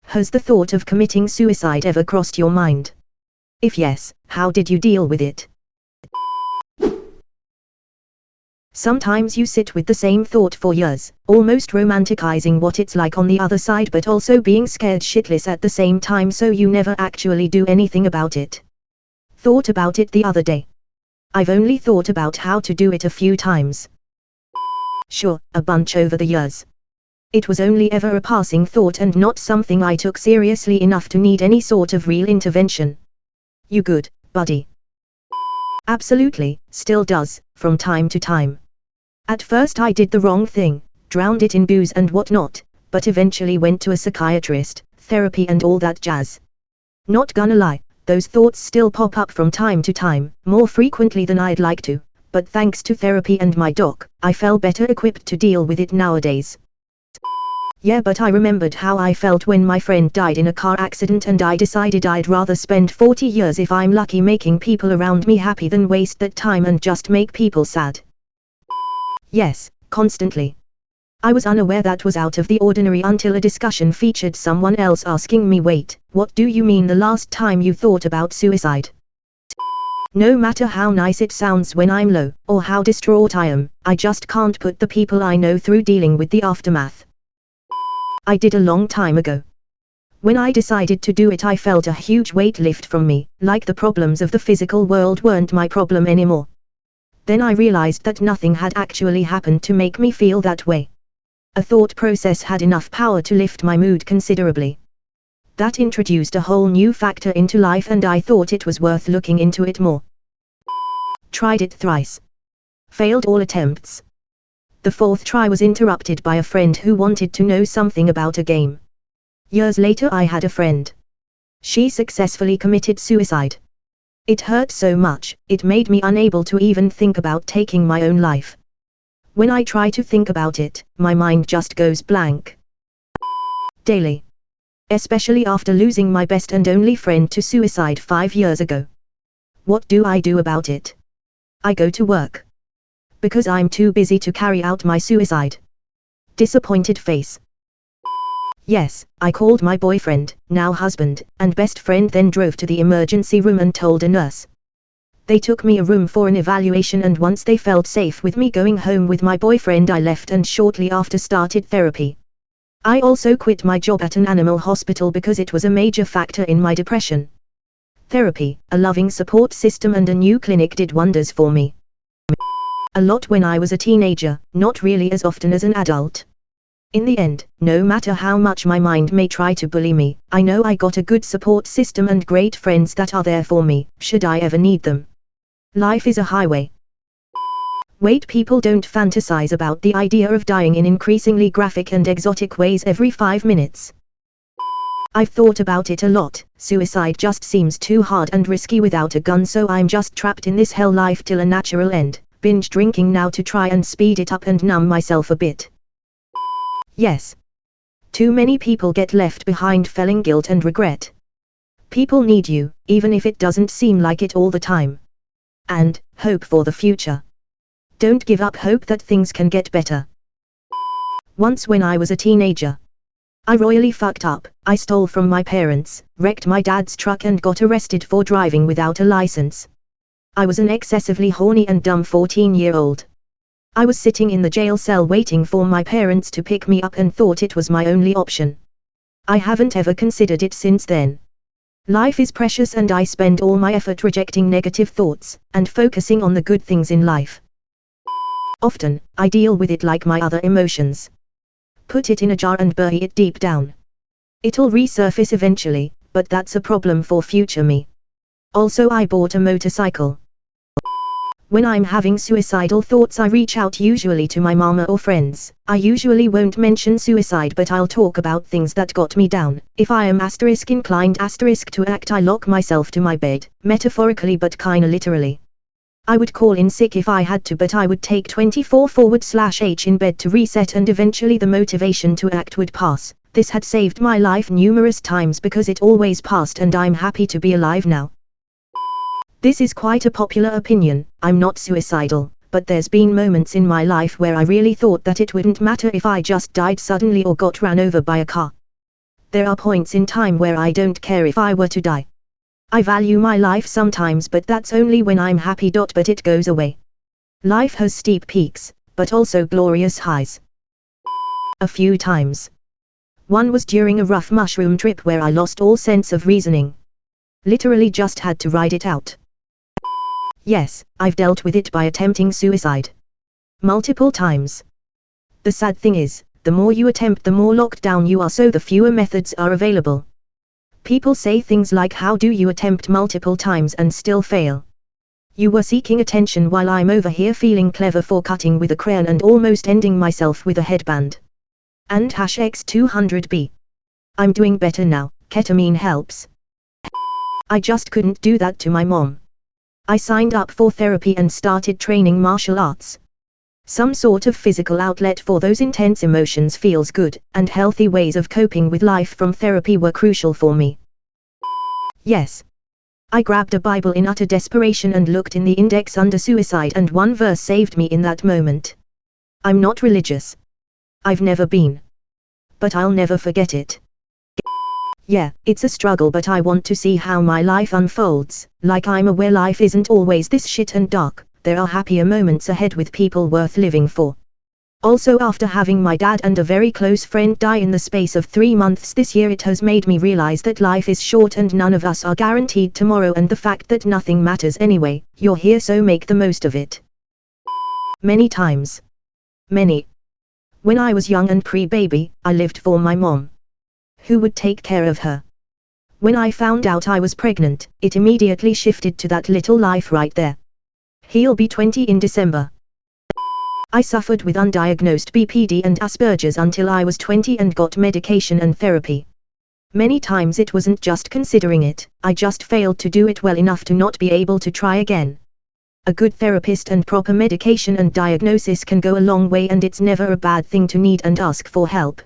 Has the thought of committing suicide ever crossed your mind? If yes, how did you deal with it? Sometimes you sit with the same thought for years, almost romanticizing what it's like on the other side but also being scared shitless at the same time, so you never actually do anything about it. Thought about it the other day. I've only thought about how to do it a few times. Sure, a bunch over the years. It was only ever a passing thought and not something I took seriously enough to need any sort of real intervention. You good, buddy? Absolutely, still does, from time to time. At first I did the wrong thing, drowned it in booze and whatnot, but eventually went to a psychiatrist, therapy and all that jazz. Not gonna lie, those thoughts still pop up from time to time, more frequently than I'd like to, but thanks to therapy and my doc, I feel better equipped to deal with it nowadays. Yeah, but I remembered how I felt when my friend died in a car accident and I decided I'd rather spend 40 years if I'm lucky making people around me happy than waste that time and just make people sad. Yes, constantly. I was unaware that was out of the ordinary until a discussion featured someone else asking me, wait, what do you mean the last time you thought about suicide? No matter how nice it sounds when I'm low, or how distraught I am, I just can't put the people I know through dealing with the aftermath. I did a long time ago. When I decided to do it, I felt a huge weight lift from me, like the problems of the physical world weren't my problem anymore. Then I realized that nothing had actually happened to make me feel that way. A thought process had enough power to lift my mood considerably. That introduced a whole new factor into life and I thought it was worth looking into it more. Tried it thrice. Failed all attempts. The fourth try was interrupted by a friend who wanted to know something about a game. Years later I had a friend. She successfully committed suicide. It hurt so much, it made me unable to even think about taking my own life. When I try to think about it, my mind just goes blank. Daily. Especially after losing my best and only friend to suicide 5 years ago. What do I do about it? I go to work. Because I'm too busy to carry out my suicide. Disappointed face. Yes, I called my boyfriend, now husband, and best friend, then drove to the emergency room and told a nurse. They took me a room for an evaluation and once they felt safe with me going home with my boyfriend I left and shortly after started therapy. I also quit my job at an animal hospital because it was a major factor in my depression. Therapy, a loving support system and a new clinic did wonders for me. A lot when I was a teenager, not really as often as an adult. In the end, no matter how much my mind may try to bully me, I know I got a good support system and great friends that are there for me, should I ever need them. Life is a highway. Wait, people don't fantasize about the idea of dying in increasingly graphic and exotic ways every 5 minutes. I've thought about it a lot, suicide just seems too hard and risky without a gun, so I'm just trapped in this hell life till a natural end. Binge drinking now to try and speed it up and numb myself a bit. Yes. Too many people get left behind feeling guilt and regret. People need you, even if it doesn't seem like it all the time. And, hope for the future. Don't give up hope that things can get better. Once when I was a teenager, I royally fucked up. I stole from my parents, wrecked my dad's truck and got arrested for driving without a license. I was an excessively horny and dumb 14-year-old. I was sitting in the jail cell waiting for my parents to pick me up and thought it was my only option. I haven't ever considered it since then. Life is precious and I spend all my effort rejecting negative thoughts, and focusing on the good things in life. Often, I deal with it like my other emotions. Put it in a jar and bury it deep down. It'll resurface eventually, but that's a problem for future me. Also, I bought a motorcycle. When I'm having suicidal thoughts I reach out usually to my mama or friends. I usually won't mention suicide but I'll talk about things that got me down. If I am *inclined to act I lock myself to my bed, metaphorically but kinda literally. I would call in sick if I had to but I would take 24/H in bed to reset and eventually the motivation to act would pass. This had saved my life numerous times because it always passed and I'm happy to be alive now. This is quite a popular opinion. I'm not suicidal, but there's been moments in my life where I really thought that it wouldn't matter if I just died suddenly or got ran over by a car. There are points in time where I don't care if I were to die. I value my life sometimes, but that's only when I'm happy. But it goes away. Life has steep peaks, but also glorious highs. A few times. One was during a rough mushroom trip where I lost all sense of reasoning. Literally just had to ride it out. Yes, I've dealt with it by attempting suicide. Multiple times. The sad thing is, the more you attempt, the more locked down you are, so the fewer methods are available. People say things like, how do you attempt multiple times and still fail? You were seeking attention while I'm over here feeling clever for cutting with a crayon and almost ending myself with a headband. And #X200B. I'm doing better now, ketamine helps. I just couldn't do that to my mom. I signed up for therapy and started training martial arts. Some sort of physical outlet for those intense emotions feels good, and healthy ways of coping with life from therapy were crucial for me. Yes. I grabbed a Bible in utter desperation and looked in the index under suicide, and one verse saved me in that moment. I'm not religious. I've never been. But I'll never forget it. Yeah, it's a struggle, but I want to see how my life unfolds. Like, I'm aware life isn't always this shit and dark. There are happier moments ahead with people worth living for. Also, after having my dad and a very close friend die in the space of 3 months this year, it has made me realize that life is short and none of us are guaranteed tomorrow, and the fact that nothing matters anyway. You're here, so make the most of it. Many times. Many. When I was young and pre-baby, I lived for my mom. Who would take care of her? When I found out I was pregnant, it immediately shifted to that little life right there. He'll be 20 in December. I suffered with undiagnosed BPD and Asperger's until I was 20 and got medication and therapy. Many times it wasn't just considering it, I just failed to do it well enough to not be able to try again. A good therapist and proper medication and diagnosis can go a long way, and it's never a bad thing to need and ask for help.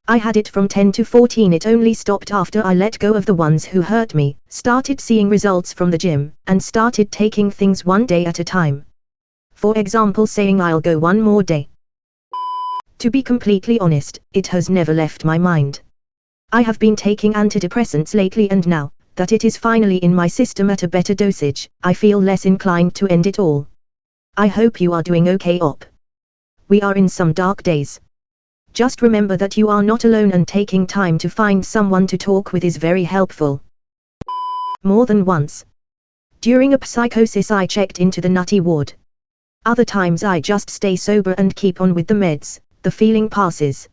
I had it from 10 to 14. It only stopped after I let go of the ones who hurt me, started seeing results from the gym, and started taking things one day at a time. For example, saying I'll go one more day. To be completely honest, it has never left my mind. I have been taking antidepressants lately, and now that it is finally in my system at a better dosage, I feel less inclined to end it all. I hope you are doing okay, Op. We are in some dark days. Just remember that you are not alone, and taking time to find someone to talk with is very helpful. More than once. During a psychosis I checked into the nutty ward. Other times I just stay sober and keep on with the meds. The feeling passes.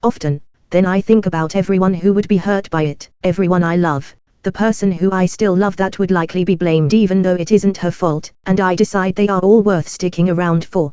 Often, then I think about everyone who would be hurt by it, everyone I love, the person who I still love that would likely be blamed even though it isn't her fault, and I decide they are all worth sticking around for.